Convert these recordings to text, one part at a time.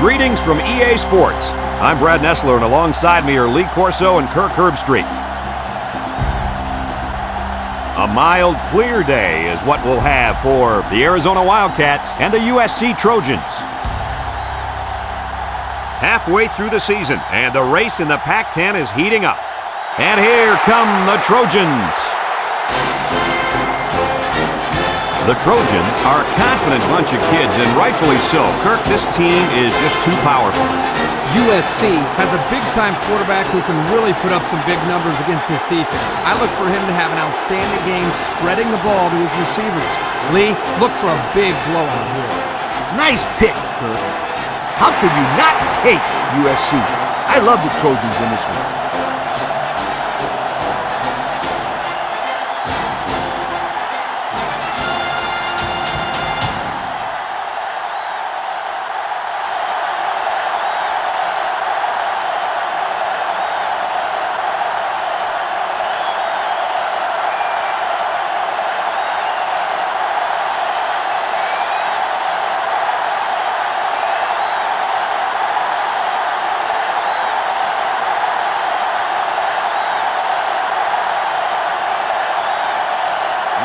Greetings from EA Sports. I'm Brad Nessler, and alongside me are Lee Corso and Kirk Herbstreit. A mild, clear day is what we'll have for the Arizona Wildcats and the USC Trojans. Halfway through the season, and the race in the Pac-10 is heating up. And here come the Trojans. The Trojans are a confident bunch of kids, and rightfully so. Kirk, this team is just too powerful. USC has a big-time quarterback who can really put up some big numbers against this defense. I look for him to have an outstanding game spreading the ball to his receivers. Lee, look for a big blowout here. Nice pick, Kirk. How could you not take USC? I love the Trojans in this one.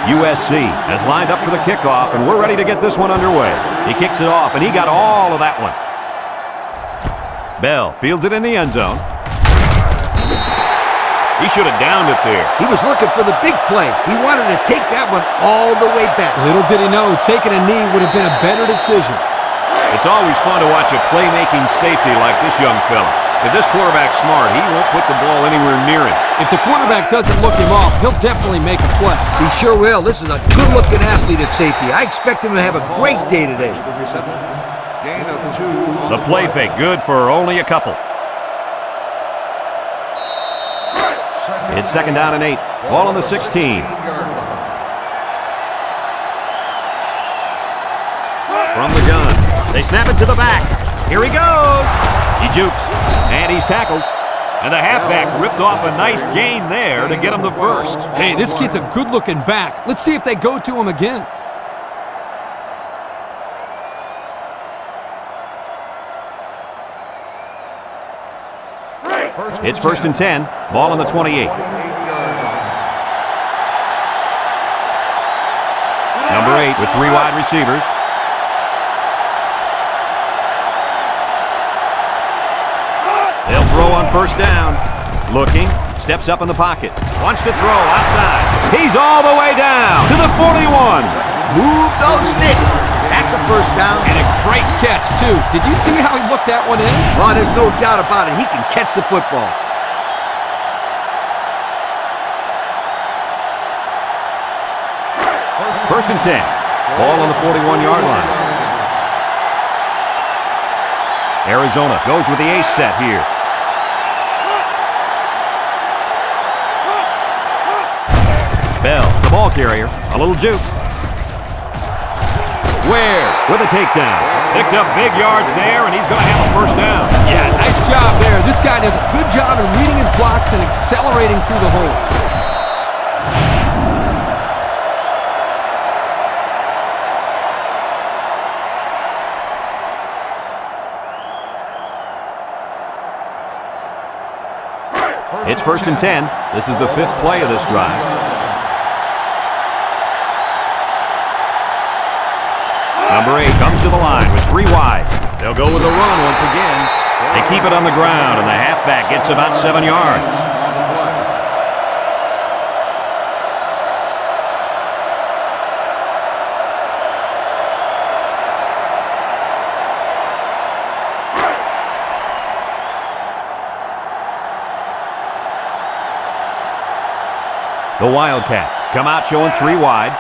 USC has lined up for the kickoff, and we're ready to get this one underway. He kicks it off, and he got all of that one. Bell fields it in the end zone. He should have downed it there. He was looking for the big play. He wanted to take that one all the way back. Little did he know, taking a knee would have been a better decision. It's always fun to watch a playmaking safety like this young fella. If this quarterback's smart, he won't put the ball anywhere near him. If the quarterback doesn't look him off, he'll definitely make a play. He sure will. This is a good-looking athlete at safety. I expect him to have a great day today. The play fake, good for only a couple. It's 2nd down and 8. Ball on the 16. From the gun. They snap it to the back. Here he goes. He jukes, and he's tackled. And the halfback ripped off a nice gain there to get him the first. Hey, this kid's a good-looking back. Let's see if they go to him again. It's 1st and 10. Ball on the 28. Number 8 with 3 wide receivers. They'll throw on 1st down. Looking, steps up in the pocket. Wants to throw outside. He's all the way down to the 41. Move those sticks. That's a 1st down. And a great catch, too. Did you see how he looked that one in? Oh, there's no doubt about it. He can catch the football. First and 10. Ball on the 41-yard line. Arizona goes with the ace set here. Bell, the ball carrier, a little juke. Ware with a takedown. Picked up big yards there, and he's going to have a 1st down. Yeah, nice job there. This guy does a good job in reading his blocks and accelerating through the hole. It's 1st and 10. This is the 5th play of this drive. Number 8 comes to the line with 3 wide. They'll go with a run once again. They keep it on the ground, and the halfback gets about 7 yards. The Wildcats come out showing 3 wide.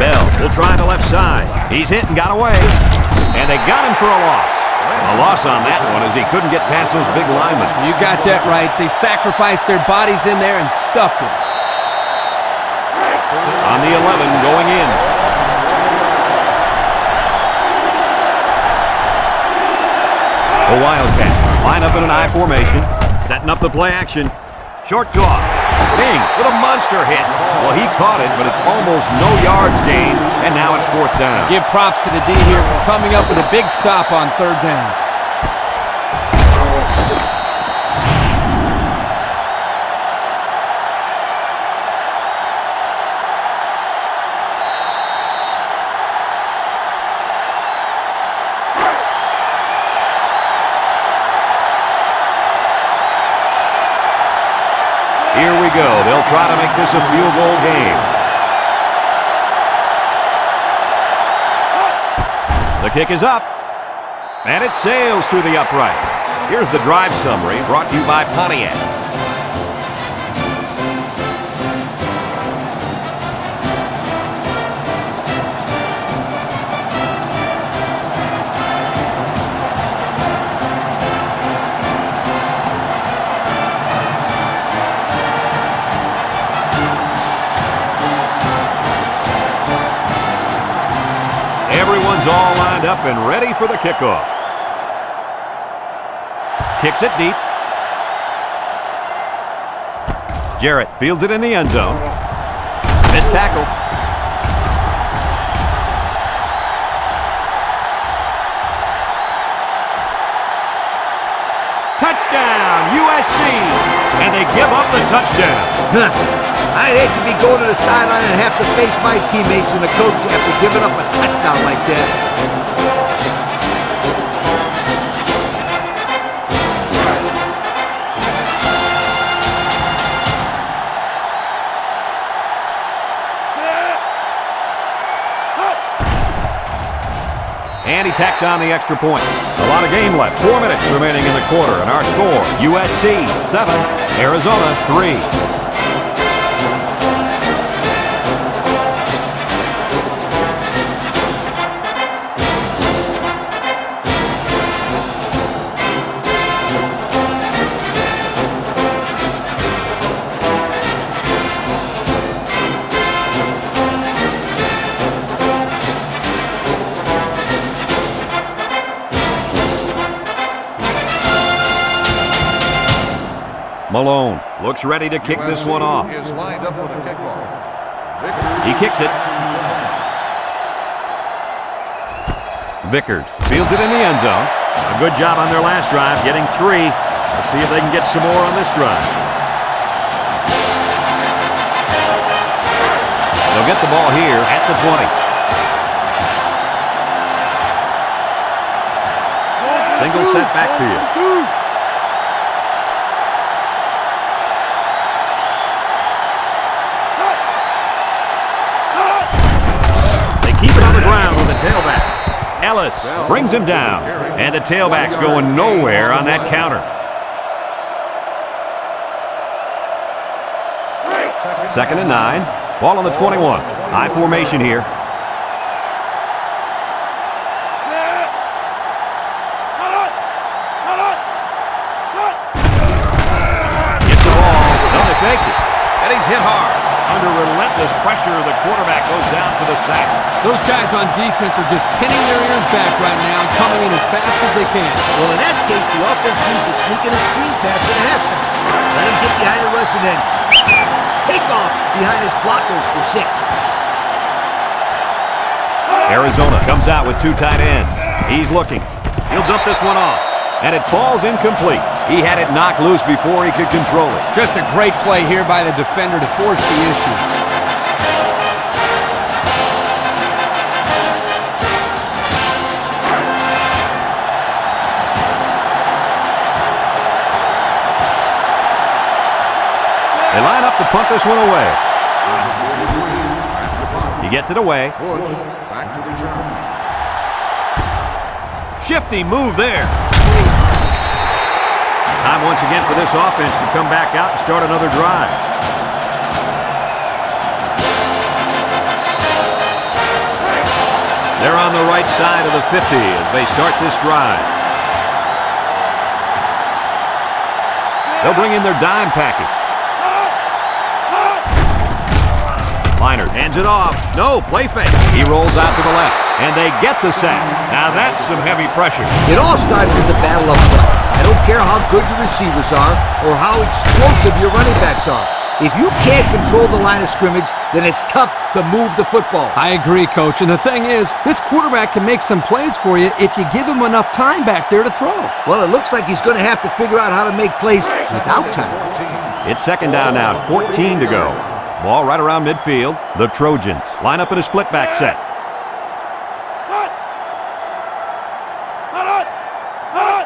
Bell will try the left side. He's hit and got away. And they got him for a loss. A loss on that one as he couldn't get past those big linemen. You got that right. They sacrificed their bodies in there and stuffed him. On the 11 going in. The Wildcats line up in an I formation, setting up the play action. Short toss. Bing with a monster hit. Well, he caught it, but it's almost no yards gained, and now it's 4th down. Give props to the D here for coming up with a big stop on 3rd down. Here we go. They'll try to make this a field goal game. The kick is up, and it sails through the uprights. Here's the drive summary brought to you by Pontiac. Everyone's all lined up and ready for the kickoff. Kicks it deep. Jarrett fields it in the end zone. Missed tackle. Touchdown, USC! And they give up the touchdown. I'd hate to be going to the sideline and have to face my teammates and the coach after giving up a touchdown like that. And he tacks on the extra point. A lot of game left. 4 minutes remaining in the quarter. And our score, USC 7, Arizona 3. Malone looks ready to kick this one off. He kicks it. Vickers fields it in the end zone. A good job on their last drive, getting 3. Let's see if they can get some more on this drive. They'll get the ball here at the 20. Single set backfield. Tailback. Ellis brings him down, and the tailback's going nowhere on that counter. 2nd and 9. Ball on the 21. High formation here. Gets the ball. No, they faked it. And he's hit hard. Under relentless pressure, the quarterback goes down for the sack. Those guys on defense are just pinning their ears back right now and coming in as fast as they can. Well, in that case, the offense needs to sneak in a screen pass at halftime. Let him get behind the rush and then take off behind his blockers for 6. Arizona comes out with 2 tight ends. He's looking. He'll dump this one off. And it falls incomplete. He had it knocked loose before he could control it. Just a great play here by the defender to force the issue. They line up to punt this one away. He gets it away. Shifty move there. Time once again for this offense to come back out and start another drive. They're on the right side of the 50 as they start this drive. They'll bring in their dime package. Liner hands it off. No, play fake. He rolls out to the left, and they get the sack. Now that's some heavy pressure. It all starts with the battle up front. I don't care how good your receivers are or how explosive your running backs are. If you can't control the line of scrimmage, then it's tough to move the football. I agree, Coach. And the thing is, this quarterback can make some plays for you if you give him enough time back there to throw. Well, it looks like he's going to have to figure out how to make plays without time. It's second down now, 14 to go. Ball right around midfield. The Trojans line up in a split back set.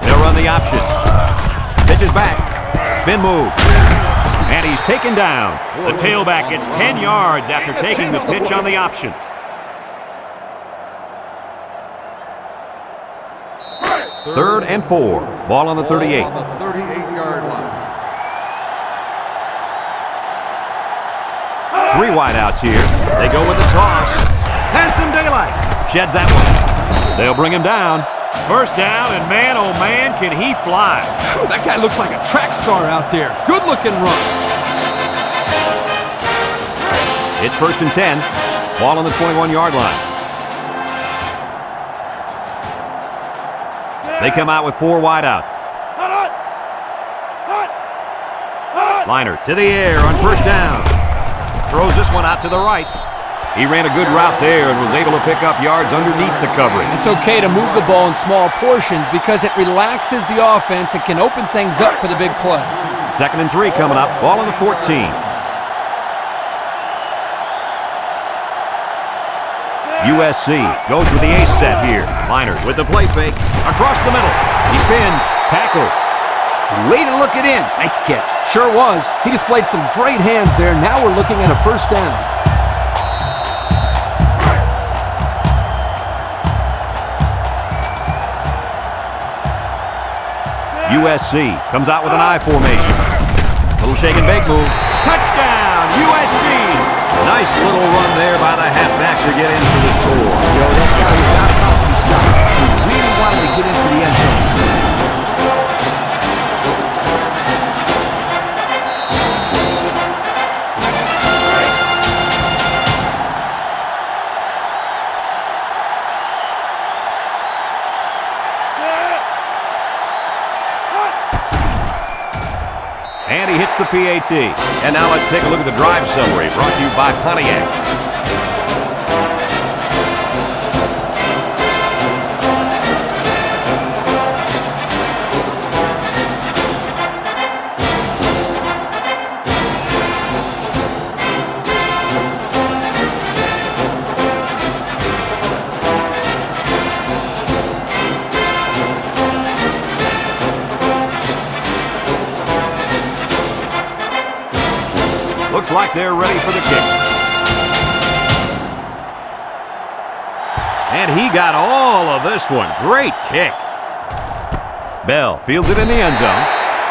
They'll run the option. Pitches back. Spin move. And he's taken down. The tailback gets 10 yards after taking the pitch on the option. Third and 4. Ball on the 38. On the 38-yard line. 3 wideouts here. They go with the toss. Has some daylight. Sheds that one. They'll bring him down. First down, and man, oh man, can he fly. Whew, that guy looks like a track star out there. Good-looking run. It's first and 10. Ball on the 21-yard line. They come out with 4 wideouts. Liner to the air on first down. Throws this one out to the right. He ran a good route there and was able to pick up yards underneath the coverage. It's okay to move the ball in small portions because it relaxes the offense and can open things up for the big play. Second and 3 coming up. Ball on the 14. USC goes with the ace set here. Liner with the play fake. Across the middle. He spins. Tackle. Way to look it in. Nice catch. Sure was. He displayed some great hands there. Now we're looking at a first down. USC comes out with an I formation. Little shake and bake move. Touchdown, USC! Nice little run there by the halfback to get into the score. That guy was not about to stop. He really wanted to get into the end zone. And he hits the PAT. And now let's take a look at the drive summary brought to you by Pontiac. Looks like they're ready for the kick. And he got all of this one. Great kick. Bell fields it in the end zone.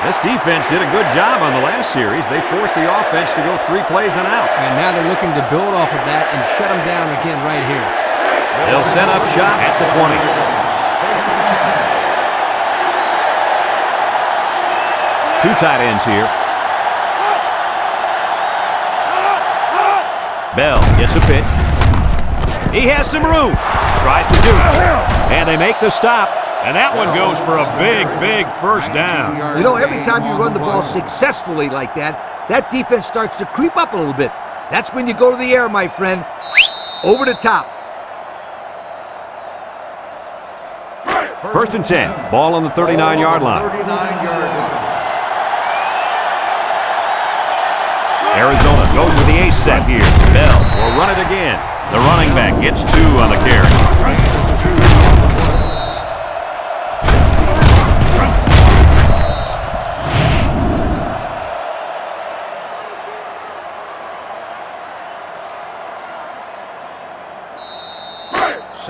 This defense did a good job on the last series. They forced the offense to go 3 plays and out. And now they're looking to build off of that and shut them down again right here. They'll set up shop at the 20. Two tight ends here. Bell gets a pitch. He has some room. Tries to do it. And they make the stop. And that one goes for a big, big first down. You know, every time you run the ball successfully like that, that defense starts to creep up a little bit. That's when you go to the air, my friend. Over the top. First and 10. Ball on the 39-yard line. 39-yard line. Arizona goes with the ace set here. Bell will run it again. The running back gets 2 on the carry.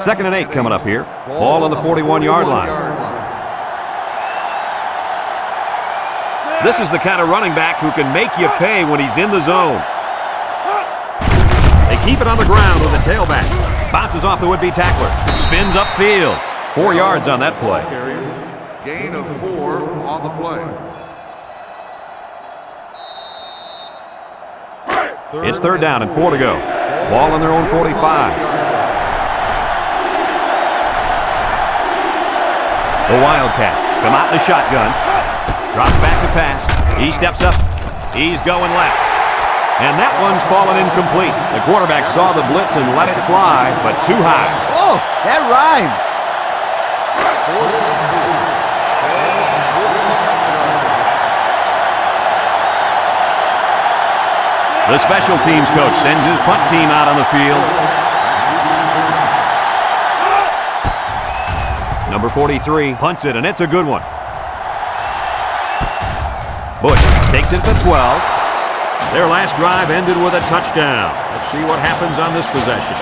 Second and 8 coming up here. Ball on the 41-yard line. This is the kind of running back who can make you pay when he's in the zone. They keep it on the ground with the tailback. Bounces off the would-be tackler. Spins upfield. 4 yards on that play. Gain of 4 on the play. It's third down and 4 to go. Ball on their own 45. The Wildcats come out in the shotgun. Drops back to pass. He steps up. He's going left. And that one's fallen incomplete. The quarterback saw the blitz and let it fly, but too high. Oh, that rhymes. The special teams coach sends his punt team out on the field. Number 43 punts it, and it's a good one. Bush takes it to 12. Their last drive ended with a touchdown. Let's see what happens on this possession.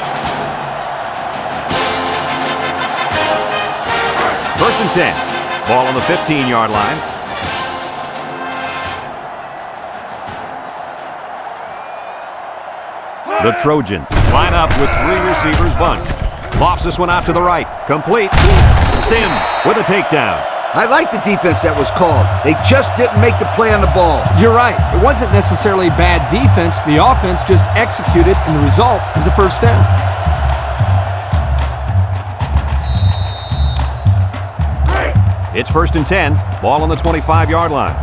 First and 10. Ball on the 15-yard line. The Trojans line up with 3 receivers bunched. Lofts this one out to the right. Complete. Sims with a takedown. I like the defense that was called. They just didn't make the play on the ball. You're right. It wasn't necessarily bad defense. The offense just executed, and the result is a first down. It's first and 10. Ball on the 25-yard line.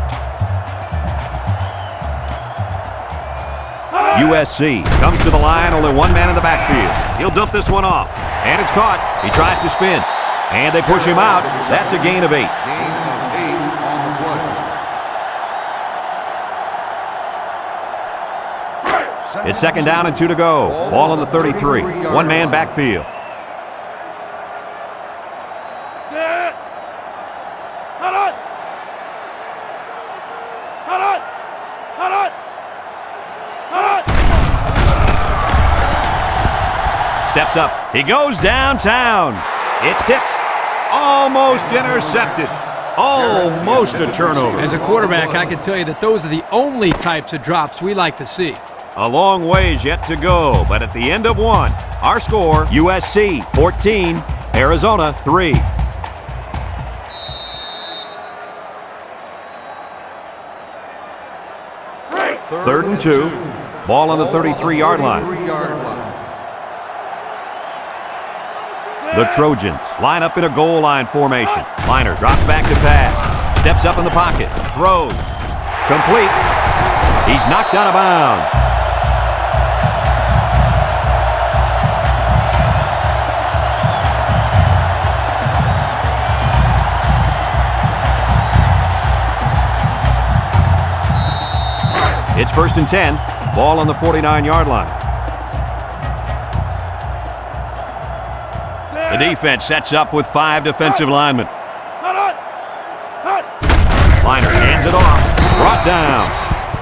USC comes to the line, only one man in the backfield. He'll dump this one off, and it's caught. He tries to spin, and they push him out. That's a gain of 8. Gain of 8 on the play. It's second down and 2 to go. Ball on the 33. One man backfield. Steps up. He goes downtown. It's tipped. Almost intercepted. Almost a turnover. As a quarterback, I can tell you that those are the only types of drops we like to see. A long ways yet to go, but at the end of one, our score, USC 14, Arizona 3. Third and 2. Ball on the 33-yard line. The Trojans line up in a goal line formation. Liner drops back to pass. Steps up in the pocket. Throws. Complete. He's knocked out of bounds. It's first and 10. Ball on the 49-yard line. The defense sets up with 5 defensive linemen. Liner hands it off. Brought down.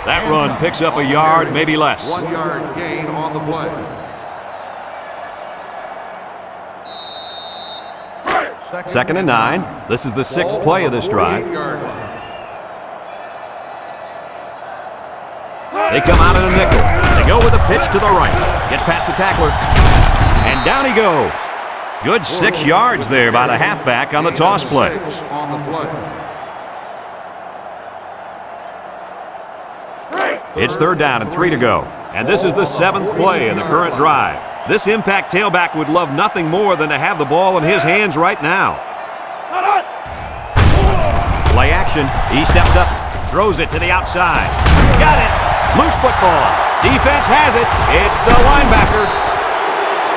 That run picks up a yard, maybe less. 1 yard gain on the play. Second and 9. This is the 6th play of this drive. They come out in a nickel. They go with a pitch to the right. Gets past the tackler. And down he goes. Good 6 yards there by the halfback on the toss play. It's third down and 3 to go. And this is the 7th play in the current drive. This impact tailback would love nothing more than to have the ball in his hands right now. Play action. He steps up, throws it to the outside. Got it. Loose football. Defense has it. It's the linebacker.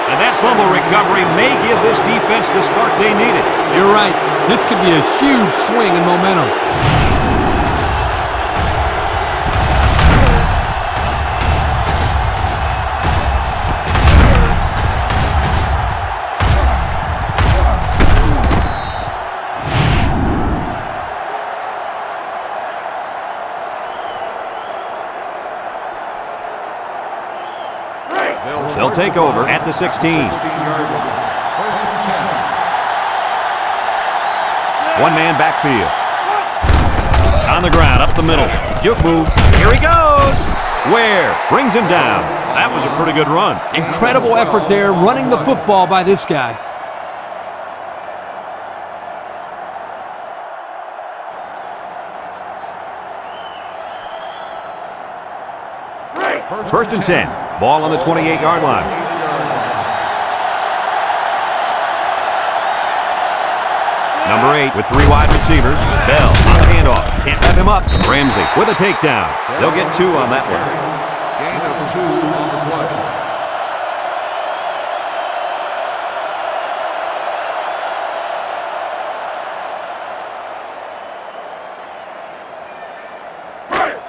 And that fumble recovery may give this defense the spark they needed. You're right. This could be a huge swing in momentum. They'll take over at the 16. One man backfield. On the ground, up the middle. Juke move. Here he goes. Ware brings him down. That was a pretty good run. Incredible effort there, running the football by this guy. First and 10. Ball on the 28-yard line. Number 8 with 3 wide receivers. Bell on the handoff. Can't wrap him up. Ramsey with a takedown. They'll get 2 on that one. 2 on the play.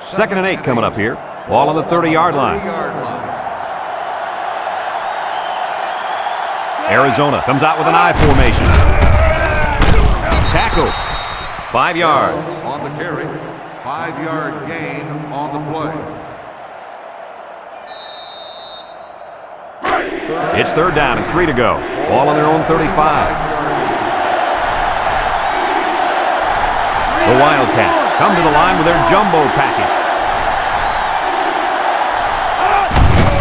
Second and 8 coming up here. Ball on the 30-yard line. Arizona comes out with an I formation. Tackle. 5 yards. On the carry. 5-yard gain on the play. It's third down and 3 to go. Ball on their own 35. The Wildcats come to the line with their jumbo package.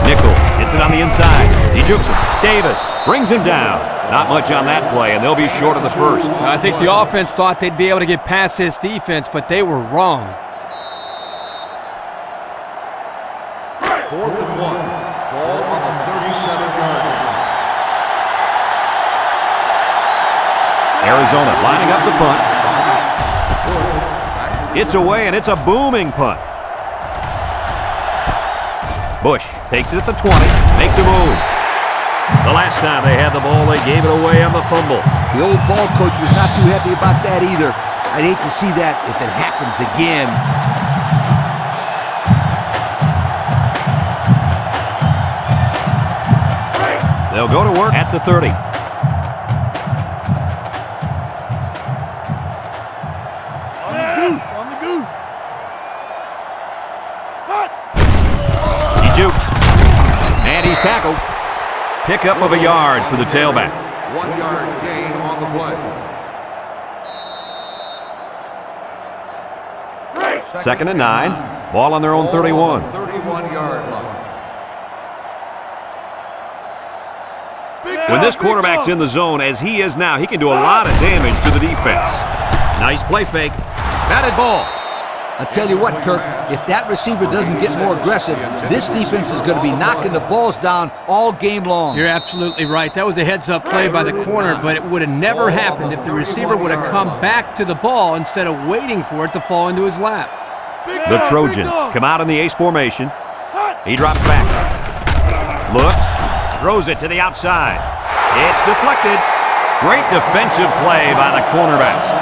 Nickel hits it on the inside. He jukes it. Davis brings him down. Not much on that play, and they'll be short of the first. I think the offense thought they'd be able to get past this defense, but they were wrong. 4th and 1. Ball on the 37-yard line. Arizona lining up the punt. It's away, and it's a booming punt. Bush takes it at the 20, makes a move. The last time they had the ball, they gave it away on the fumble. The old ball coach was not too happy about that either. I'd hate to see that if it happens again. They'll go to work at the 30. On the goose. He jukes. And he's tackled. Pickup of a yard for the tailback. 1-yard gain on the play. Second and 9. Ball on their own 31. 31-yard line. When this quarterback's in the zone, as he is now, he can do a lot of damage to the defense. Nice play fake. Batted ball. I'll tell you what, Kirk, if that receiver doesn't get more aggressive, this defense is going to be knocking the balls down all game long. You're absolutely right. That was a heads-up play by the corner, but it would have never happened if the receiver would have come back to the ball instead of waiting for it to fall into his lap. The Trojans come out in the ace formation. He drops back. Looks. Throws it to the outside. It's deflected. Great defensive play by the cornerbacks.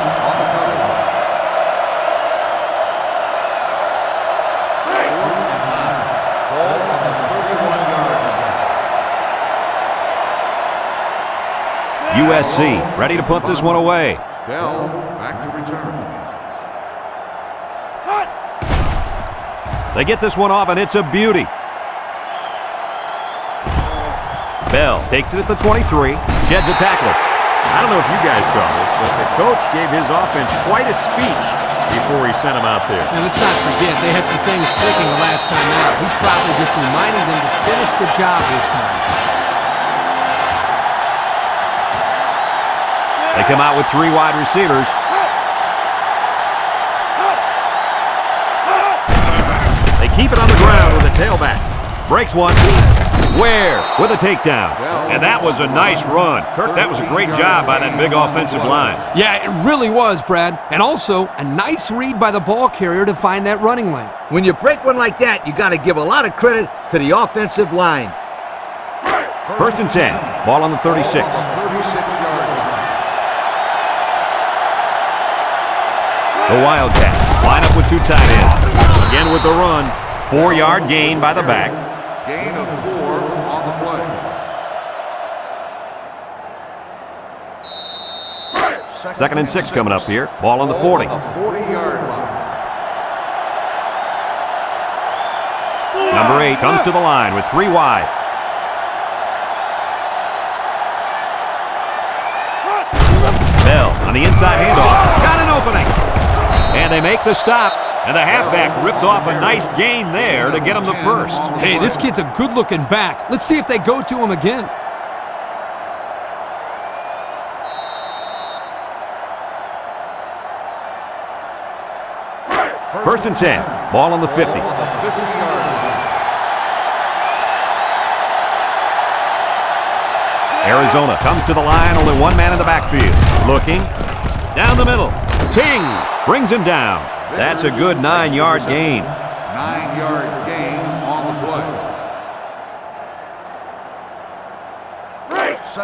USC ready to put this one away. Bell back to return. They get this one off, and it's a beauty. Bell takes it at the 23, sheds a tackle. I don't know if you guys saw this, but the coach gave his offense quite a speech before he sent them out there. And let's not forget, they had some things clicking the last time out. He's probably just reminding them to finish the job this time. They come out with 3 wide receivers. They keep it on the ground with a tailback. Breaks one. Ware with a takedown. And that was a nice run. Kirk, that was a great job by that big offensive line. Yeah, it really was, Brad. And also, a nice read by the ball carrier to find that running lane. When you break one like that, you got to give a lot of credit to the offensive line. First and 10. Ball on the 36. 36-yard line. The Wildcats line up with 2 tight ends. Again with the run. 4-yard gain by the back. Gain of 4 on the play. Second and 6 coming up here. Ball on the 40. 40-yard line. Number 8 comes to the line with 3 wide. Bell on the inside handoff. Got an opening. And they make the stop. And the halfback ripped off a nice gain there to get him the first. Hey, this kid's a good-looking back. Let's see if they go to him again. First and 10. Ball on the 50. Arizona comes to the line. Only 1 man in the backfield. Looking. Down the middle. Ting brings him down. That's a good 9-yard gain. 9-yard gain on the play.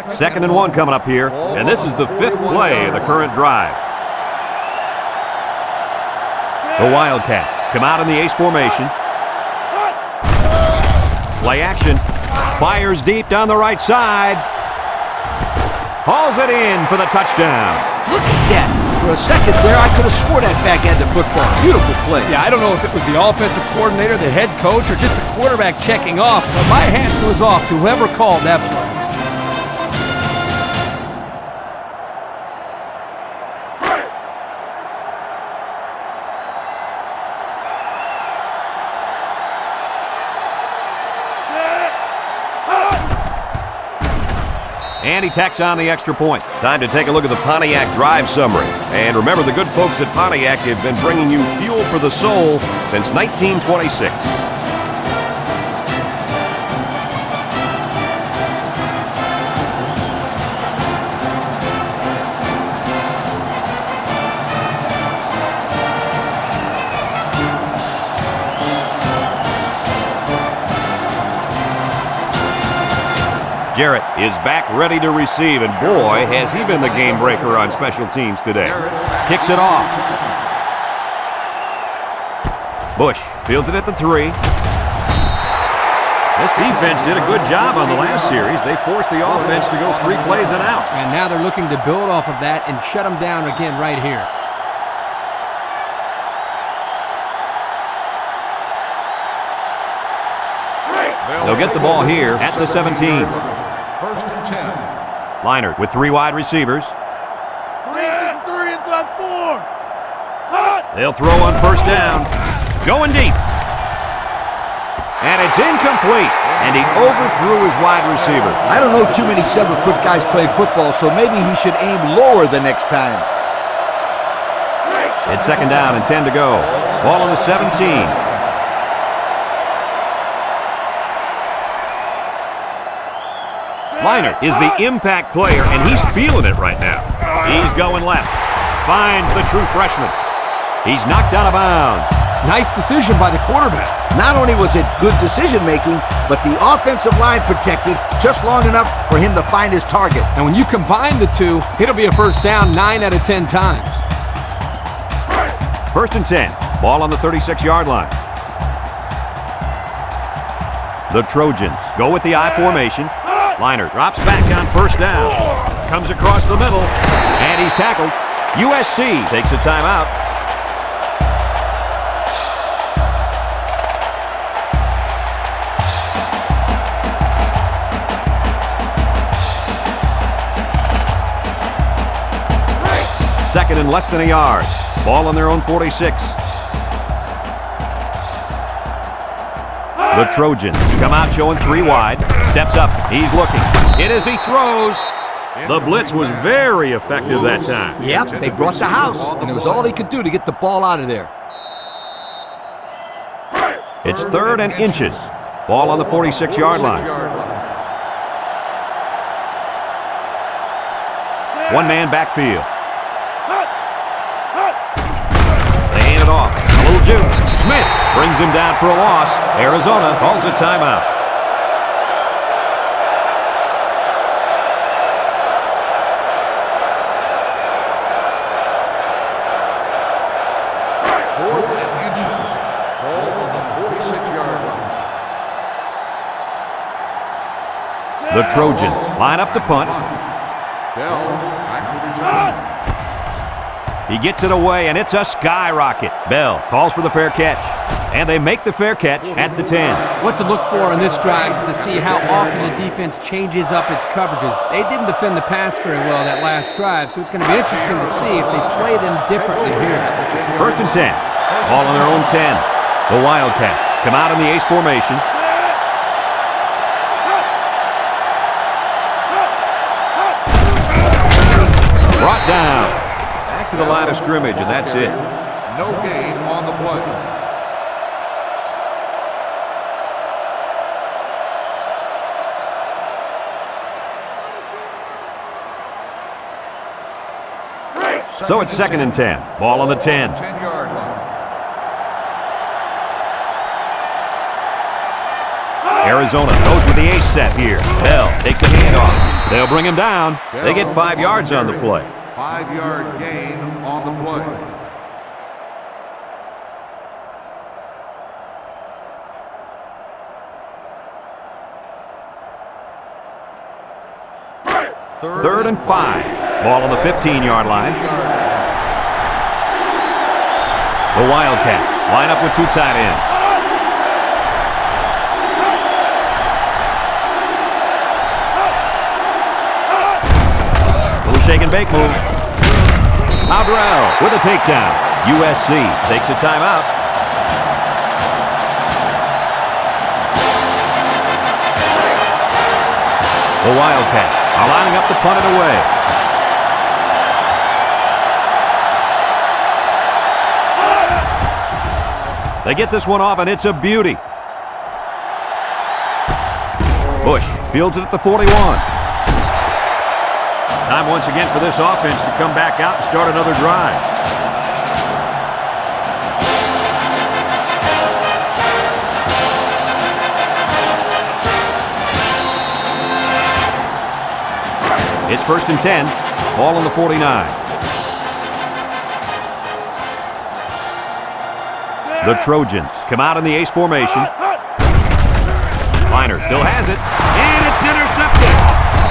Second and 1 coming up here, and this is the 5th play of the current drive. The Wildcats come out in the ace formation. Play action. Fires deep down the right side. Hauls it in for the touchdown. Look at that. For a second there, I could have swore that back end of football. Beautiful play. Yeah, I don't know if it was the offensive coordinator, the head coach, or just the quarterback checking off, but my hat goes off to whoever called that play. And he tacks on the extra point. Time to take a look at the Pontiac drive summary. And remember, the good folks at Pontiac have been bringing you fuel for the soul since 1926. Jarrett is back ready to receive, and boy, has he been the game breaker on special teams today. Kicks it off. Bush fields it at the 3. This defense did a good job on the last series. They forced the offense to go 3 plays and out. And now they're looking to build off of that and shut them down again right here. They'll get the ball here at the 17. First and 10. Liner with 3 wide receivers. 3 inside 4. They'll throw on first down. Going deep. And it's incomplete. And he overthrew his wide receiver. I don't know too many 7-foot guys playing football, so maybe he should aim lower the next time. It's second down and 10 to go. Ball on the 17. Liner is the impact player, and he's feeling it right now. He's going left. Finds the true freshman. He's knocked out of bounds. Nice decision by the quarterback. Not only was it good decision-making, but the offensive line protected just long enough for him to find his target. And when you combine the two, it'll be a first down 9 out of 10 times. First and 10. Ball on the 36-yard line. The Trojans go with the I formation. Liner drops back on first down. Comes across the middle, and he's tackled. USC takes a timeout. Second and less than a yard. Ball on their own 46. The Trojans come out showing 3 wide. Steps up. He's looking. Hit as he throws. The blitz was very effective that time. Yep, they brought the house, and it was all they could do to get the ball out of there. It's third and inches. Ball on the 46-yard line. One-man backfield. They hand it off. A little juke. Smith brings him down for a loss. Arizona calls a timeout. Fourth and inches. Ball on the 46-yard line. The Trojans line up to punt. Bell back to return. He gets it away, and it's a skyrocket. Bell calls for the fair catch, and they make the fair catch at the 10. What to look for in this drive is to see how often the defense changes up its coverages. They didn't defend the pass very well that last drive, so it's going to be interesting to see if they play them differently here. First and 10. Ball on their own 10. The Wildcats come out in the ace formation. Brought down. Back to the line of scrimmage, and that's it. No gain on the play. So it's second and 10. Ball on the 10. 10-yard line. Arizona goes with the ace set here. Bell takes the handoff. They'll bring him down. They get 5 yards on the play. 5-yard gain on the play. Third and 5. Ball on the 15-yard line. The Wildcats line up with 2 tight ends. Little shake and bake move. Aldrell with a takedown. USC takes a timeout. The Wildcats are lining up to punt it away. They get this one off, and it's a beauty. Bush fields it at the 41. Time once again for this offense to come back out and start another drive. It's 1st and 10. Ball on the 49. The Trojans come out in the ace formation. Liner still has it, and it's intercepted.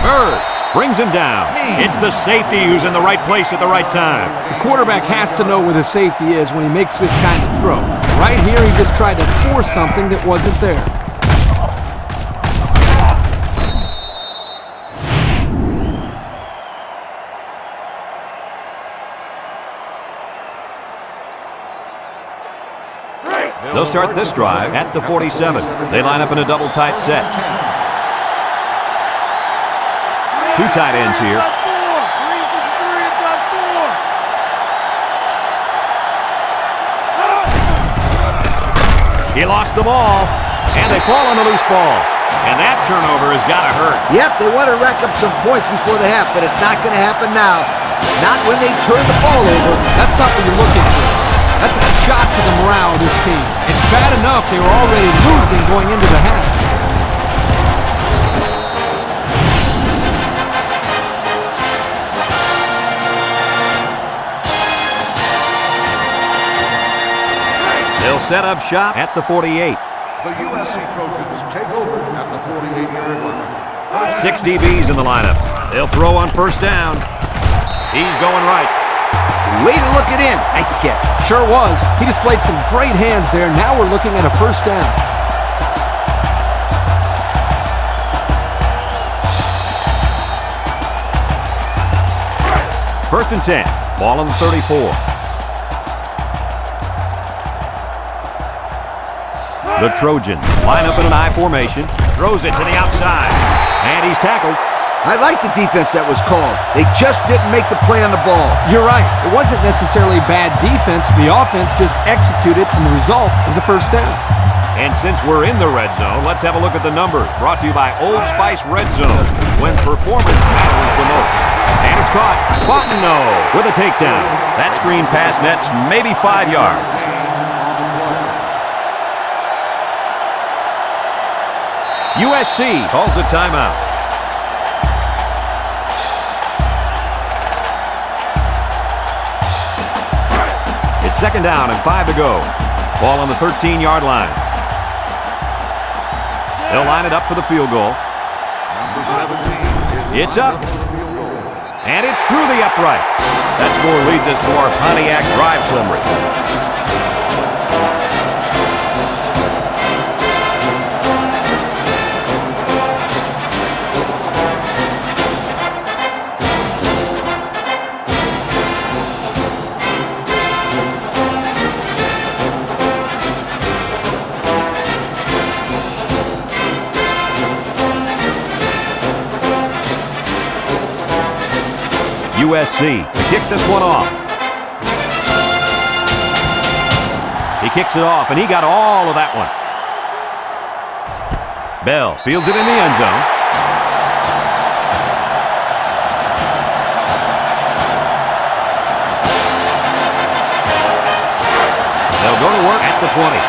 Bird brings him down. It's the safety who's in the right place at the right time. The quarterback has to know where the safety is when he makes this kind of throw. Right here, he just tried to force something that wasn't there. They'll start this drive at the 47. They line up in a double tight set. 2 tight ends here. He lost the ball, and they fall on the loose ball. And that turnover has got to hurt. Yep, they want to rack up some points before the half, but it's not going to happen now. Not when they turn the ball over. That's not what you're looking for. That's a shot to the morale of this team. It's bad enough they were already losing going into the half. They'll set up shop at the 48. The USC Trojans take over at the 48-yard line. 6 DBs in the lineup. They'll throw on 1st down. He's going right. Way to look it in. Nice catch. Sure was. He displayed some great hands there. Now we're looking at a 1st down. First and 10. Ball on the 34. The Trojans line up in an I formation. Throws it to the outside. And he's tackled. I like the defense that was called. They just didn't make the play on the ball. You're right. It wasn't necessarily bad defense. The offense just executed, and the result is a 1st down. And since we're in the red zone, let's have a look at the numbers. Brought to you by Old Spice Red Zone, when performance matters the most. And it's caught. Fontenot with a takedown. That screen pass nets maybe 5 yards. USC calls a timeout. It's 2nd down and 5 to go. Ball on the 13-yard line. They'll line it up for the field goal. Number 17 It's up. And it's through the uprights. That score leads us to our Pontiac drive summary. USC to kick this one off. He kicks it off, and he got all of that one. Bell fields it in the end zone. They'll go to work at the 20.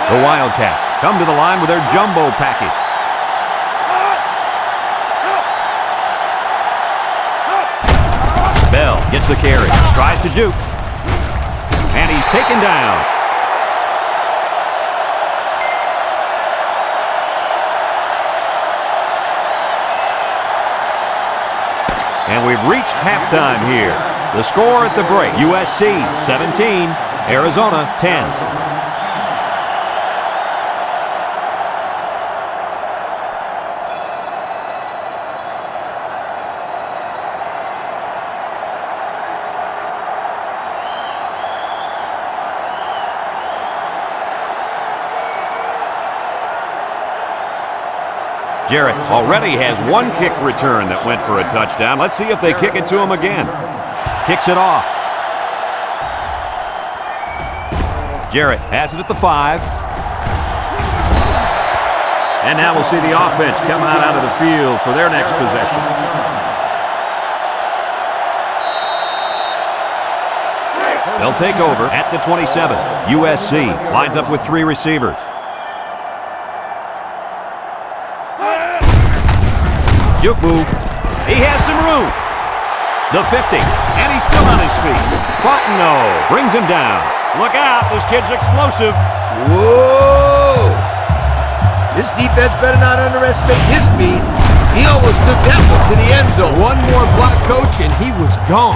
The Wildcats come to the line with their jumbo package. Bell gets the carry, tries to juke, and he's taken down. And we've reached halftime here. The score at the break, USC 17, Arizona 10. Jarrett already has one kick return that went for a touchdown. Let's see if they kick it to him again. Kicks it off. Jarrett has it at the 5. And now we'll see the offense come out of the field for their next possession. They'll take over at the 27. USC lines up with 3 receivers. Juke move. He has some room. The 50, and he's still on his feet. Botino brings him down. Look out, this kid's explosive. Whoa! This defense better not underestimate his speed. He almost took that one to the end zone. One more block, coach, and he was gone.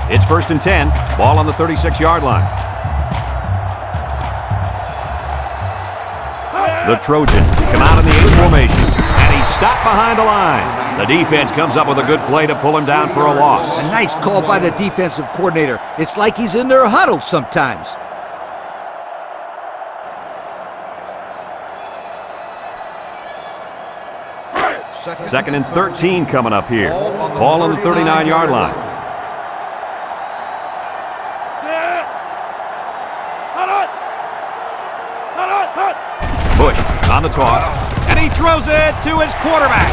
It's 1st and 10. Ball on the 36-yard line. The Trojans come out in the 8 formation, and he's stopped behind the line. The defense comes up with a good play to pull him down for a loss. A nice call by the defensive coordinator. It's like he's in their huddle sometimes. Second and 13 coming up here. Ball on the 39-yard line. Bush on the toss, and he throws it to his quarterback.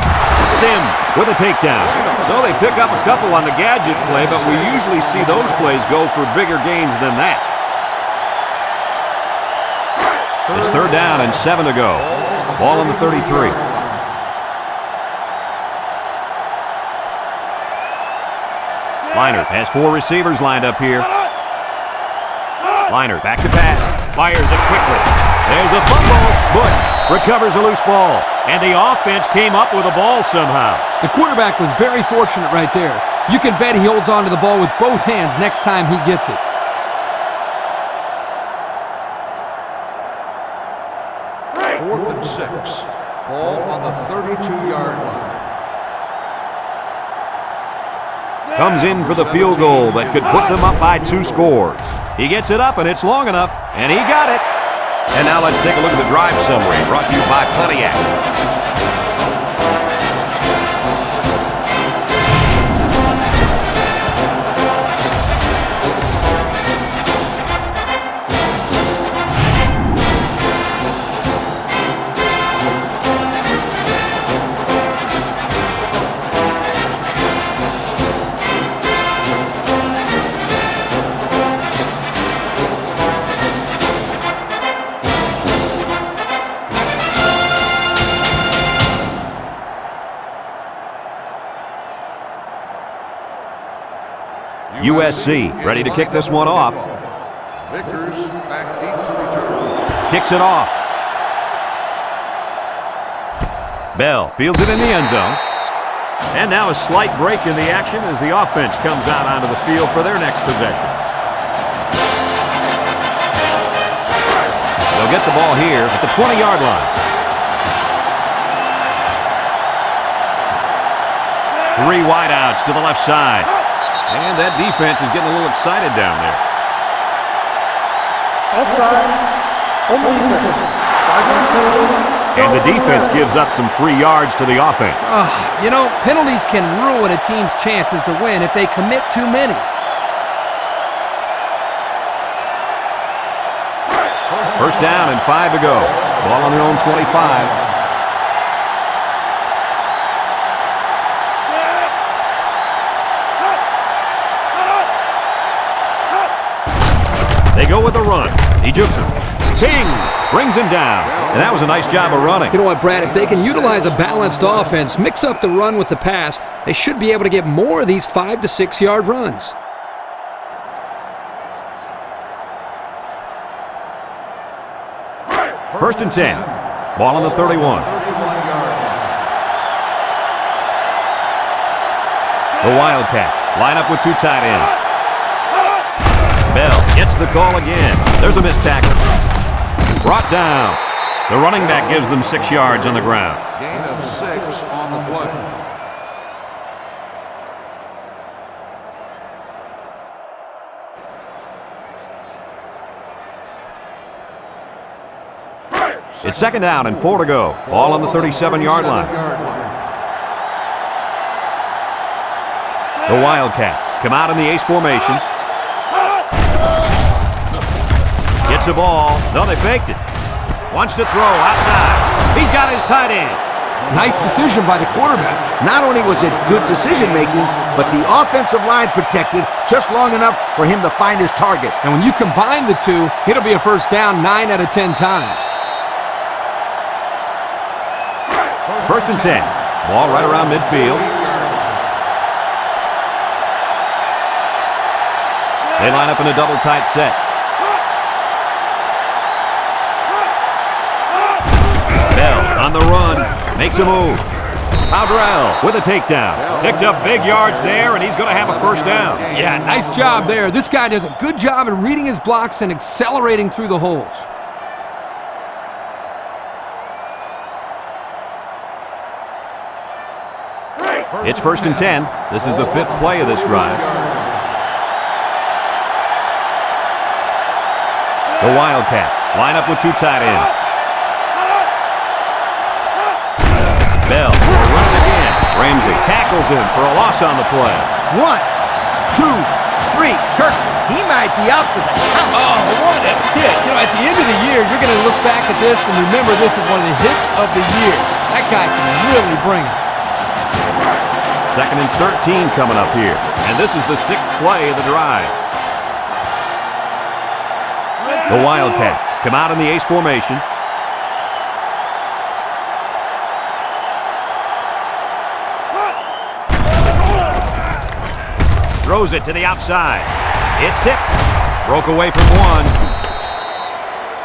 Sims with a takedown. So they pick up a couple on the gadget play, but we usually see those plays go for bigger gains than that. It's 3rd down and 7 to go. Ball on the 33. Leinart has 4 receivers lined up here. Leinart back to pass. Fires it quickly. There's a fumble. Bush recovers a loose ball. And the offense came up with a ball somehow. The quarterback was very fortunate right there. You can bet he holds on to the ball with both hands next time he gets it. Fourth and 6. Ball on the 32-yard line. Comes in for the field goal that could put them up by 2 scores. He gets it up, and it's long enough, and he got it. And now let's take a look at the drive summary brought to you by Pontiac. USC ready to kick this one off. Vickers back deep to return. Kicks it off. Bell fields it in the end zone. And now a slight break in the action as the offense comes out onto the field for their next possession. They'll get the ball here at the 20-yard line. 3 wideouts to the left side. And that defense is getting a little excited down there. Offsides. On defense. And the defense gives up some free yards to the offense. You know, penalties can ruin a team's chances to win if they commit too many. First down and 5 to go. Ball on their own 25. He jukes him. Ting! Brings him down. And that was a nice job of running. You know what, Brad? If they can utilize a balanced offense, mix up the run with the pass, they should be able to get more of these 5 to 6 yard runs. First and 10. Ball on the 31. The Wildcats line up with 2 tight ends. Bell gets the call again. There's a missed tackle. Brought down. The running back gives them 6 yards on the ground. Gain of 6 on the play. It's second down and 4 to go. Ball on the 37-yard line. The Wildcats come out in the ace formation. Gets the ball. No, they faked it. Wants to throw outside. He's got his tight end. Nice decision by the quarterback. Not only was it good decision-making, but the offensive line protected just long enough for him to find his target. And when you combine the two, it'll be a first down 9 out of 10 times. First and 10. Ball right around midfield. They line up in a double tight set. Bell on the run. Makes a move. Powdrell with a takedown. Picked up big yards there, and he's going to have a first down. Yeah, nice job there. This guy does a good job at reading his blocks and accelerating through the holes. It's first and 10. This is the 5th play of this drive. The Wildcats line up with 2 tight ends. Bell will run it again. Ramsey tackles him for a loss on the play. 1, 2, 3. Kirk, he might be out for the count. Oh, what a hit. You know, at the end of the year, you're going to look back at this and remember this is one of the hits of the year. That guy can really bring it. Second and 13 coming up here. And this is the 6th play of the drive. The Wildcats come out in the ace formation. Throws it to the outside. It's tipped. Broke away from one.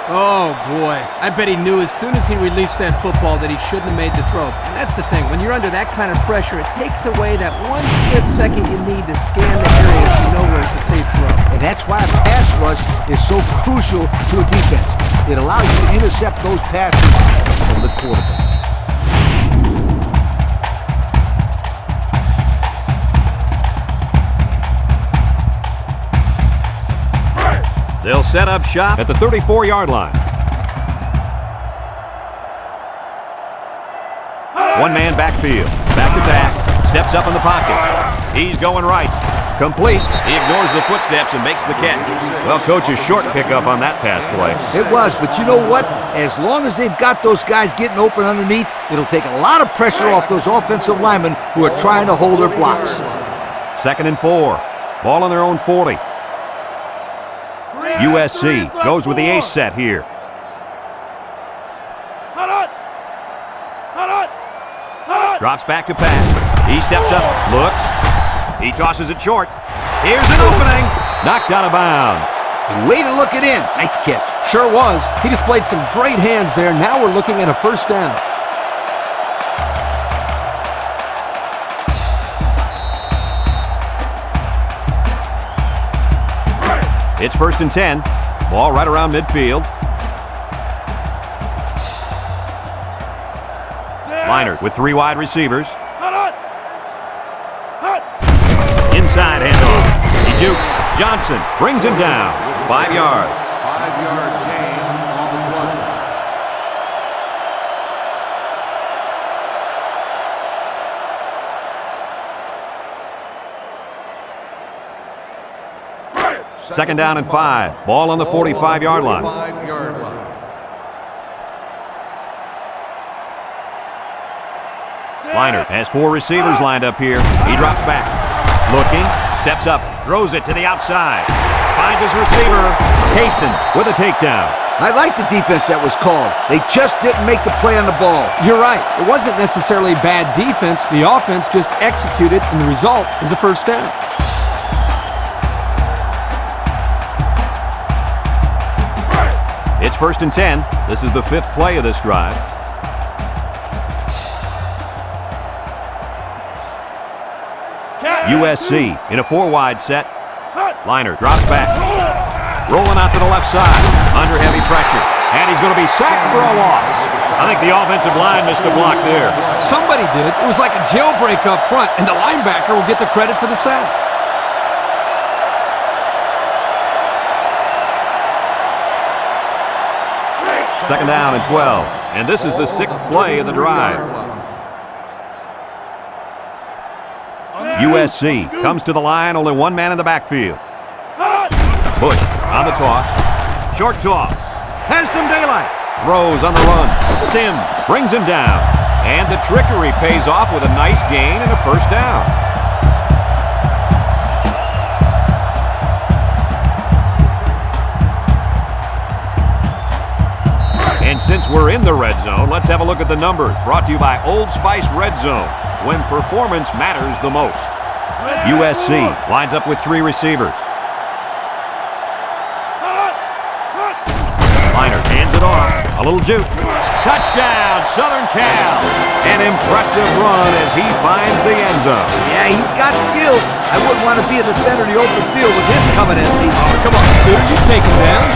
Oh, boy. I bet he knew as soon as he released that football that he shouldn't have made the throw. And that's the thing. When you're under that kind of pressure, it takes away that 1 split second you need to scan the areas you know where it's a safe throw. And that's why a pass rush is so crucial to a defense. It allows you to intercept those passes from the quarterback. They'll set up shop at the 34-yard line. One man backfield. Back to pass. Steps up in the pocket. He's going right. Complete. He ignores the footsteps and makes the catch. Well, coach's short pickup on that pass play. It was, but you know what? As long as they've got those guys getting open underneath, it'll take a lot of pressure off those offensive linemen who are trying to hold their blocks. Second and 4. Ball on their own 40. USC goes with the ace set here. Drops back to pass. He steps up, looks. He tosses it short. Here's an opening. Knocked out of bounds. Way to look it in. Nice catch. Sure was. He displayed some great hands there. Now we're looking at a first down. It's first and 10. Ball right around midfield. Leinart with 3 wide receivers. Inside handoff. He jukes. Johnson brings him down. 5 yards. 5-yard gain on the play. Second down and 5. Ball on the 45-yard line. 45-yard line. Leinart has 4 receivers lined up here. He drops back. Looking. Steps up. Throws it to the outside. Finds his receiver. Kaysen with a takedown. I like the defense that was called. They just didn't make the play on the ball. You're right. It wasn't necessarily bad defense. The offense just executed, and the result is a first down. It's 1st and 10. This is the 5th play of this drive. USC in a 4-wide set. Liner drops back. Rolling out to the left side. Under heavy pressure. And he's going to be sacked for a loss. I think the offensive line missed a block there. Somebody did. It was like a jailbreak up front, and the linebacker will get the credit for the sack. Second down and 12. And this is the 6th play of the drive. USC comes to the line, only one man in the backfield. Bush on the toss. Short toss. Has some daylight. Throws on the run. Sims brings him down. And the trickery pays off with a nice gain and a first down. And since we're in the red zone, let's have a look at the numbers. Brought to you by Old Spice Red Zone, when performance matters the most. USC lines up with 3 receivers. Liner hands it off. A little juke. Touchdown, Southern Cal. An impressive run as he finds the end zone. Yeah, he's got skills. I wouldn't want to be in the center of the open field with him coming at me. Oh, come on, Scooter. You take him down.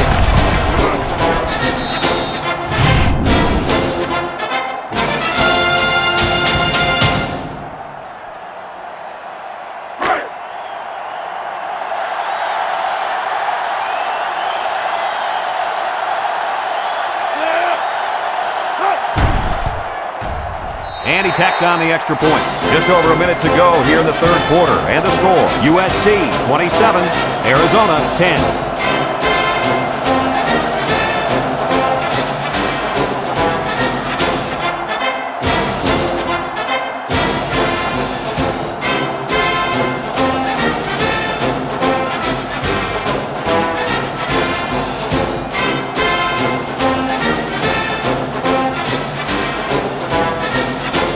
And he tacks on the extra point. Just over a minute to go here in the 3rd quarter. And the score, USC 27, Arizona 10.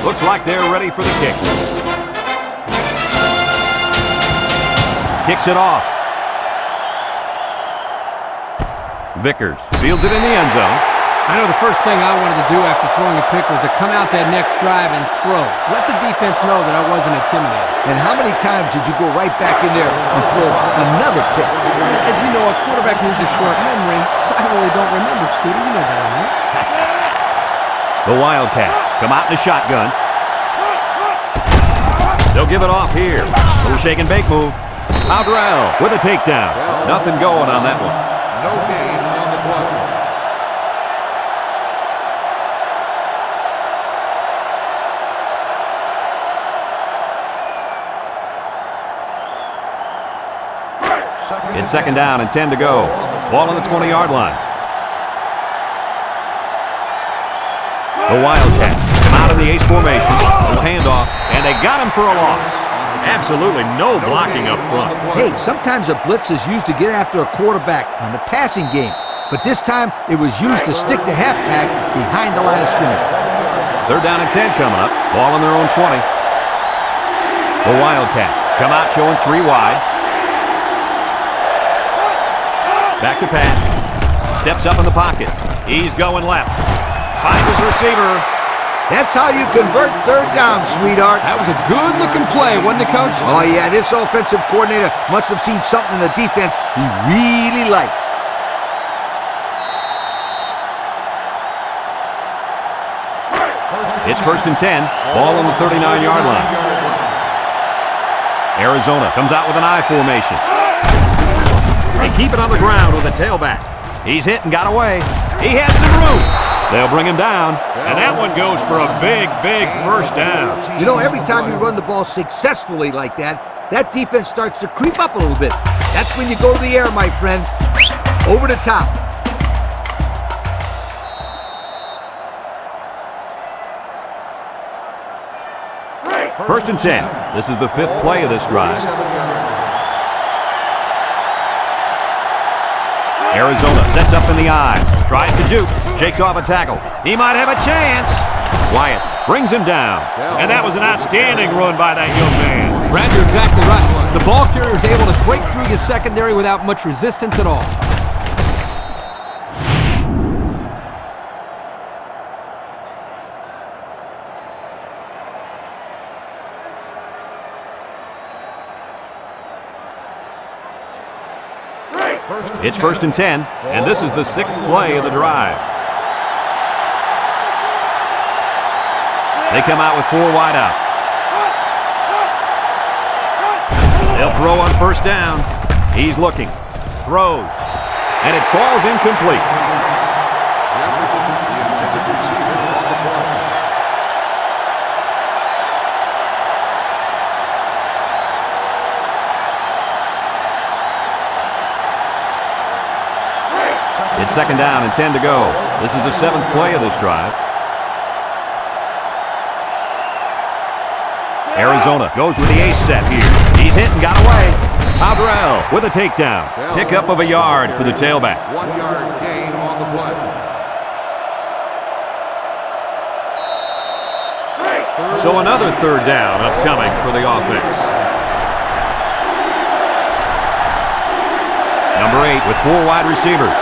Looks like they're ready for the kick. Kicks it off. Vickers fields it in the end zone. I know the first thing I wanted to do after throwing a pick was to come out that next drive and throw. Let the defense know that I wasn't intimidated. And how many times did you go right back in there and throw another pick? As you know, a quarterback needs a short memory, so I really don't remember, Scooter. You know that, right? The Wildcats come out in a shotgun. They'll give it off here. Little shake and bake move. Aldrell with a takedown. Nothing going on that one. No gain on the play. It's 2nd down and 10 to go. Ball on the 20-yard line. The Wildcats come out in the ace formation. Little handoff, and they got him for a loss. Absolutely no blocking up front. Hey, sometimes a blitz is used to get after a quarterback on the passing game. But this time, it was used to stick the halfback behind the line of scrimmage. 3rd down and 10 coming up. Ball on their own 20. The Wildcats come out showing 3 wide. Back to pass. Steps up in the pocket. He's going left. Finds his receiver. That's how you convert 3rd down, sweetheart. That was a good-looking play, wasn't it, Coach? Oh, yeah, this offensive coordinator must have seen something in the defense he really liked. It's 1st and 10. Ball on the 39-yard line. Arizona comes out with an I formation. They keep it on the ground with a tailback. He's hit and got away. He has some room. They'll bring him down, and that one goes for a big, big first down. You know, every time you run the ball successfully like that, that defense starts to creep up a little bit. That's when you go to the air, my friend. Over the top. First and 10. This is the 5th play of this drive. Arizona sets up in the eye. Tries to juke. Shakes off a tackle. He might have a chance. Wyatt brings him down. And that was an outstanding run by that young man. Brad, you're exactly right. The ball carrier is able to break through the secondary without much resistance at all. It's 1st and 10, and this is the 6th play of the drive. They come out with 4 wide out. They'll throw on 1st down. He's looking, throws, and it falls incomplete. It's 2nd down and 10 to go. This is the 7th play of this drive. Arizona goes with the ace set here. He's hit and got away. Powderell with a takedown. Pickup of a yard for the tailback. 1 yard gain on the play. So another 3rd down upcoming for the offense. Number 8 with 4 wide receivers.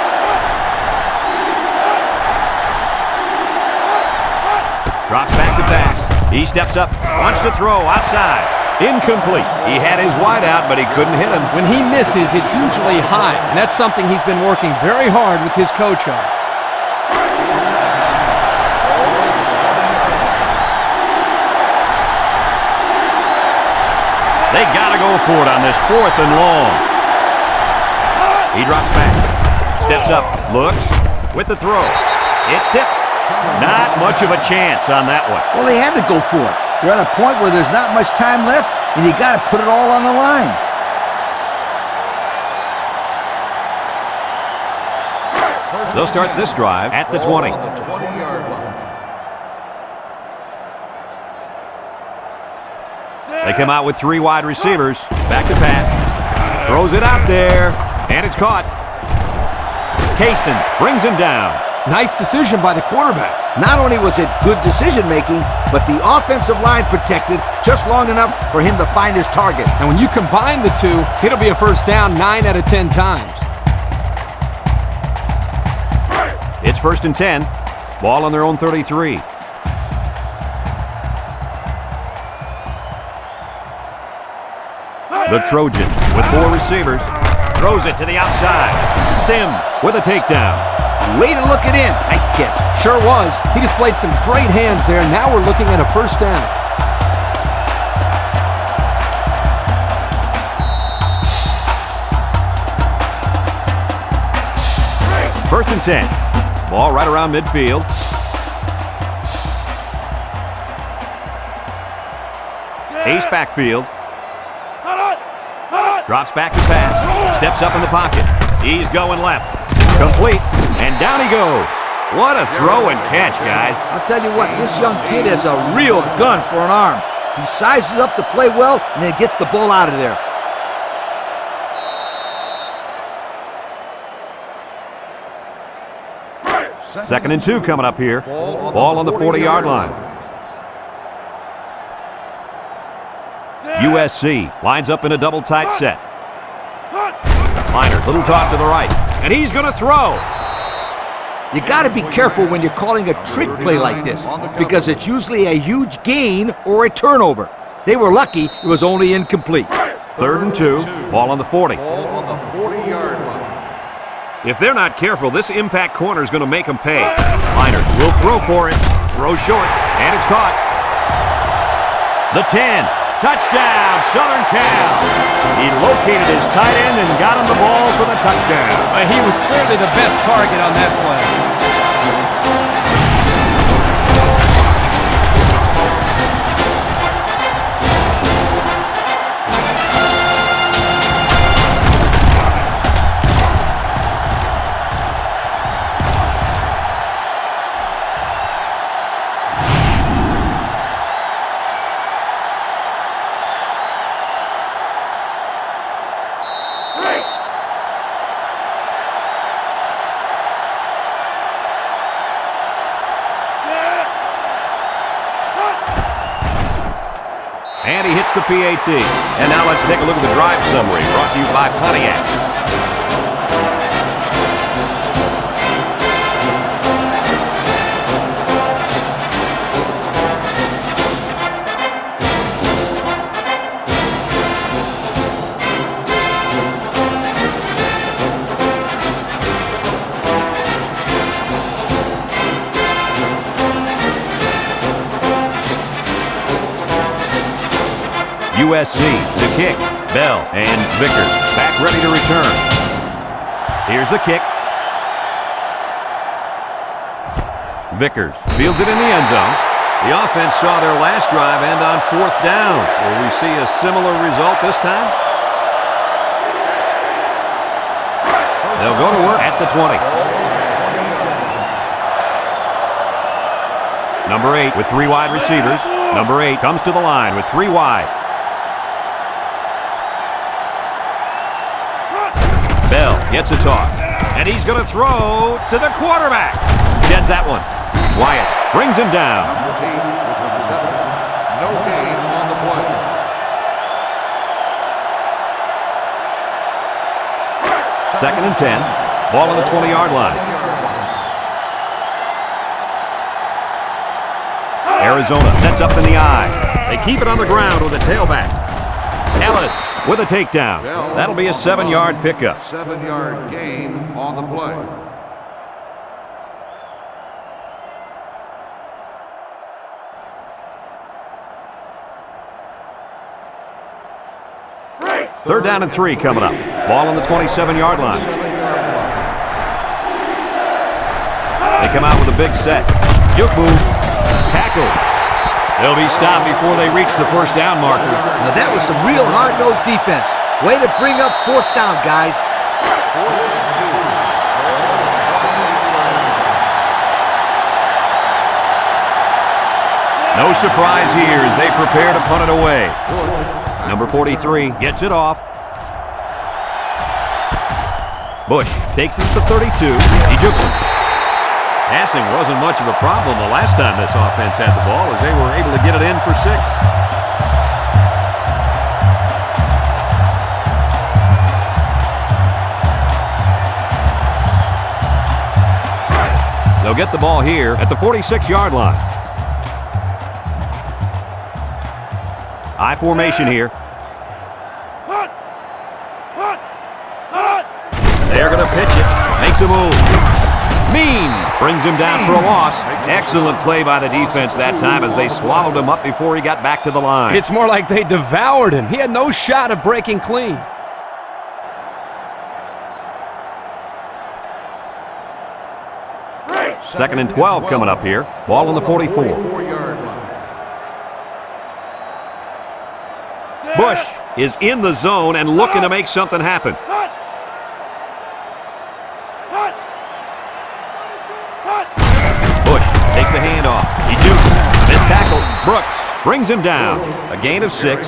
Drops back to pass. He steps up, wants to throw outside. Incomplete. He had his wide out, but he couldn't hit him. When he misses, it's usually high, and that's something he's been working very hard with his coach on. They got to go for it on this 4th and long. He drops back, steps up, looks, with the throw. It's tipped. Not much of a chance on that one. Well, they had to go for it. They're at a point where there's not much time left, and you got to put it all on the line. They'll start this drive at the 20. On the 20-yard line. They come out with 3 wide receivers. Back to pass. Throws it out there, and it's caught. Kaysen brings him down. Nice decision by the quarterback. Not only was it good decision-making, but the offensive line protected just long enough for him to find his target. And when you combine the two, it'll be a 1st down 9 out of 10 times. It's 1st and 10. Ball on their own 33. The Trojans with 4 receivers. Throws it to the outside. Sims with a takedown. Way to look it in. Nice catch. Sure was. He displayed some great hands there. Now we're looking at a 1st down. First and 10. Ball right around midfield. Ace backfield. Drops back to pass. Steps up in the pocket. He's going left. Complete. And down he goes. What a throw and catch, guys. I'll tell you what, this young kid has a real gun for an arm. He sizes up to play well and then gets the ball out of there. Second and 2 coming up here. Ball on the 40-yard line. USC lines up in a double tight set. Minor, little toss to the right. And he's going to throw. You got to be careful when you're calling a trick play like this, because it's usually a huge gain or a turnover. They were lucky it was only incomplete. 3rd and 2. Ball on the 40. Ball on the 40-yard line. If they're not careful, this impact corner is going to make them pay. Minor will throw for it. Throw short, and it's caught. The 10. Touchdown, Southern Cal. He located his tight end and got him the ball for the touchdown. He was clearly the best target on that play. And he hits the PAT. And now let's take a look at the drive summary brought to you by Pontiac. USC, the kick, Bell and Vickers back ready to return. Here's the kick. Vickers fields it in the end zone. The offense saw their last drive end on 4th down. Will we see a similar result this time? They'll go to work at the 20. Number 8 with 3 wide receivers. Number 8 comes to the line with 3 wide. Bell gets a toss, and he's going to throw to the quarterback. Gets that one. Wyatt brings him down. Number 8 with a reception. No gain on the play. Second and 10. Ball on the 20-yard line. Arizona sets up in the eye. They keep it on the ground with a tailback. Ellis with a takedown. That'll be a 7-yard pickup. 7-yard gain on the play. Third down and 3 coming up. Ball on the 27-yard line. They come out with a big set. Juke move. Tackle. They'll be stopped before they reach the first down marker. Now that was some real hard-nosed defense. Way to bring up 4th down, guys. No surprise here as they prepare to punt it away. Number 43 gets it off. Bush takes it to 32. He jukes it. Passing wasn't much of a problem the last time this offense had the ball as they were able to get it in for 6. They'll get the ball here at the 46-yard line. I formation here. They're going to pitch it. Makes a move. Mean brings him down for a loss. Excellent play by the defense that time as they swallowed him up before he got back to the line. It's more like they devoured him. He had no shot of breaking clean. Second and 12 coming up here. Ball on the 44. Bush is in the zone and looking to make something happen. Bush takes a handoff. He jukes. Missed tackle. Brooks brings him down. A gain of 6.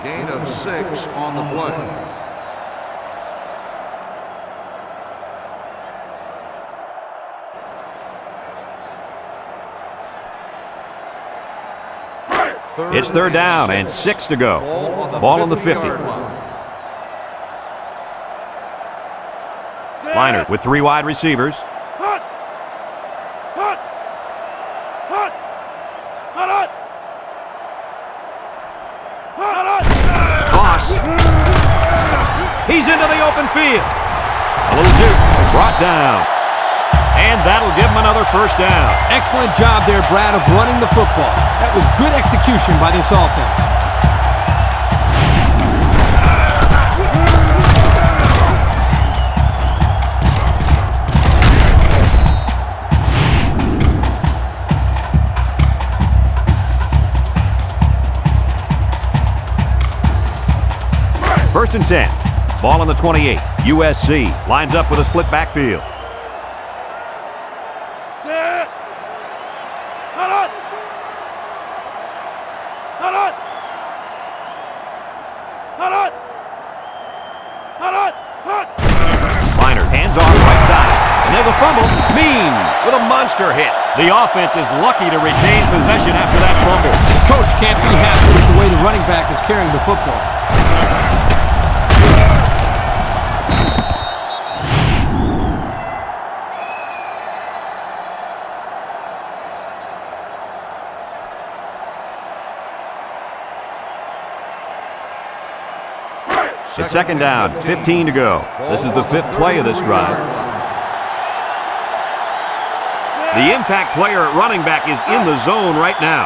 Gain of 6 on the play. It's third down and 6 to go. Ball on the 50. Liner with 3 wide receivers. Toss. He's into the open field. A little juke. Brought down. And that'll give him another first down. Excellent job there, Brad, of running the football. That was good execution by this offense. First and 10. Ball on the 28. USC lines up with a split backfield. Liner hands off right side. And there's a fumble. Mean with a monster hit. The offense is lucky to retain possession after that fumble. Coach can't be happy with the way the running back is carrying the football. It's second down, 15 to go. This is the 5th play of this drive. The impact player at running back is in the zone right now.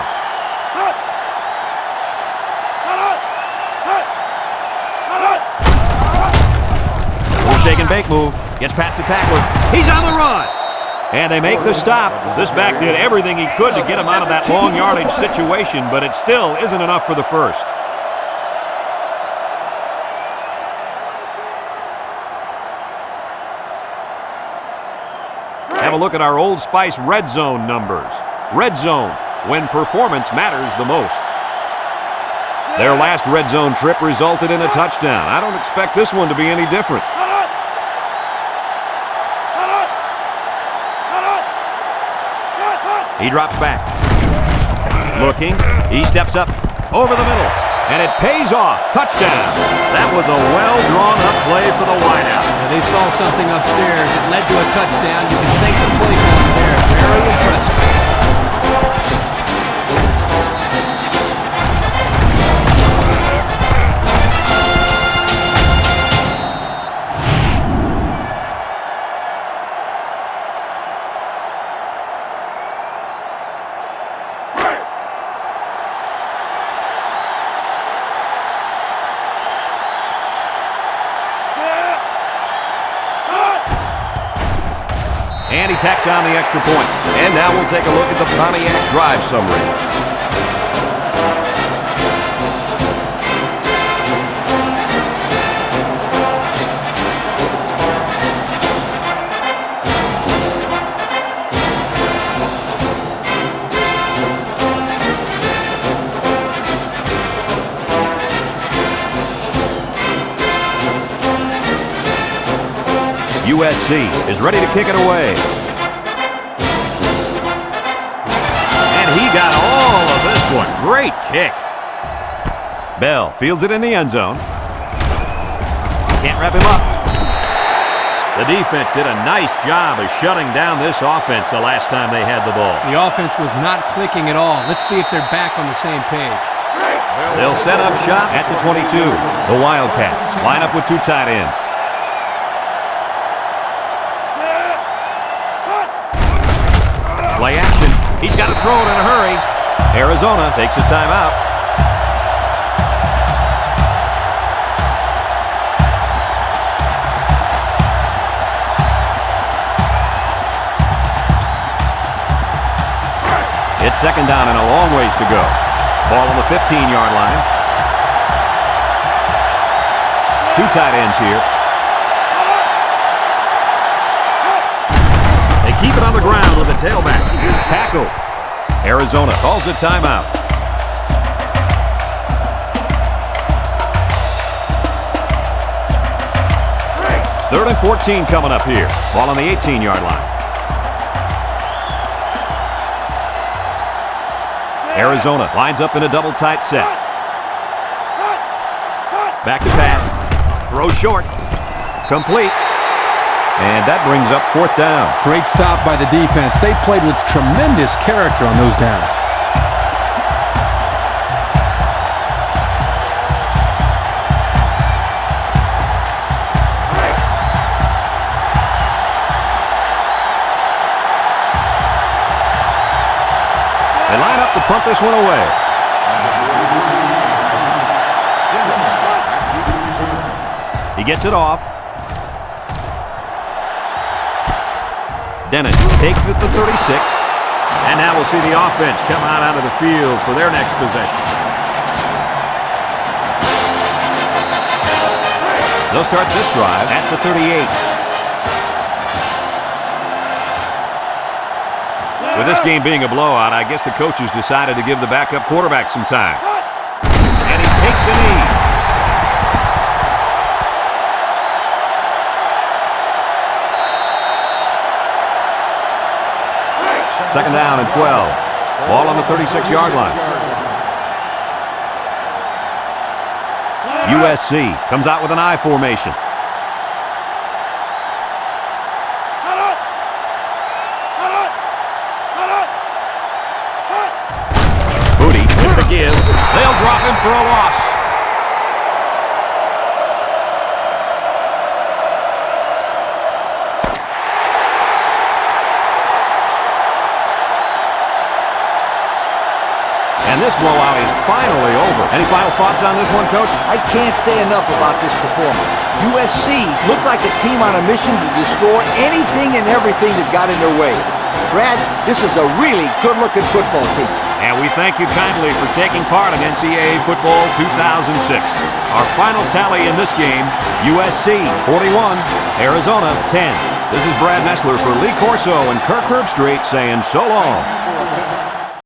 Little shake and bake move. Gets past the tackler. He's on the run. And they make the stop. This back did everything he could to get him out of that long yardage situation, but it still isn't enough for the first. Have a look at our Old Spice red zone numbers. Red zone, when performance matters the most. Their last red zone trip resulted in a touchdown. I don't expect this one to be any different. He drops back. Looking. He steps up over the middle. And it pays off. Touchdown. That was a well-drawn-up play for the wideout. They saw something upstairs. It led to a touchdown. You can thank the play calling there. Very impressive. And he tacks on the extra point. And now we'll take a look at the Pontiac drive summary. USC is ready to kick it away. And he got all of this one. Great kick. Bell fields it in the end zone. Can't wrap him up. The defense did a nice job of shutting down this offense the last time they had the ball. The offense was not clicking at all. Let's see if they're back on the same page. They'll set up shop at the 22. The Wildcats line up with 2 tight ends. Play action. He's got to throw it in a hurry. Arizona takes a timeout. It's second down and a long ways to go. Ball on the 15-yard line. 2 tight ends here. Keep it on the ground with the tailback. Tackle. Arizona calls a timeout. Third and 14 coming up here. Ball on the 18-yard line. Arizona lines up in a double tight set. Back to pass. Throw short. Complete. And that brings up 4th down. Great stop by the defense. They played with tremendous character on those downs. They line up to punt this one away. He gets it off. Dennis takes it to 36. And now we'll see the offense come out of the field for their next possession. They'll start this drive at the 38. With this game being a blowout, I guess the coaches decided to give the backup quarterback some time. And he takes a knee. Second down and 12. Ball on the 36-yard line. USC comes out with an I formation. Booty with the give. They'll drop him for a loss. And this blowout is finally over. Any final thoughts on this one, Coach? I can't say enough about this performance. USC looked like a team on a mission to destroy anything and everything that got in their way. Brad, this is a really good-looking football team. And we thank you kindly for taking part in NCAA Football 2006. Our final tally in this game, USC 41, Arizona 10. This is Brad Nessler for Lee Corso and Kirk Herbstreit saying so long.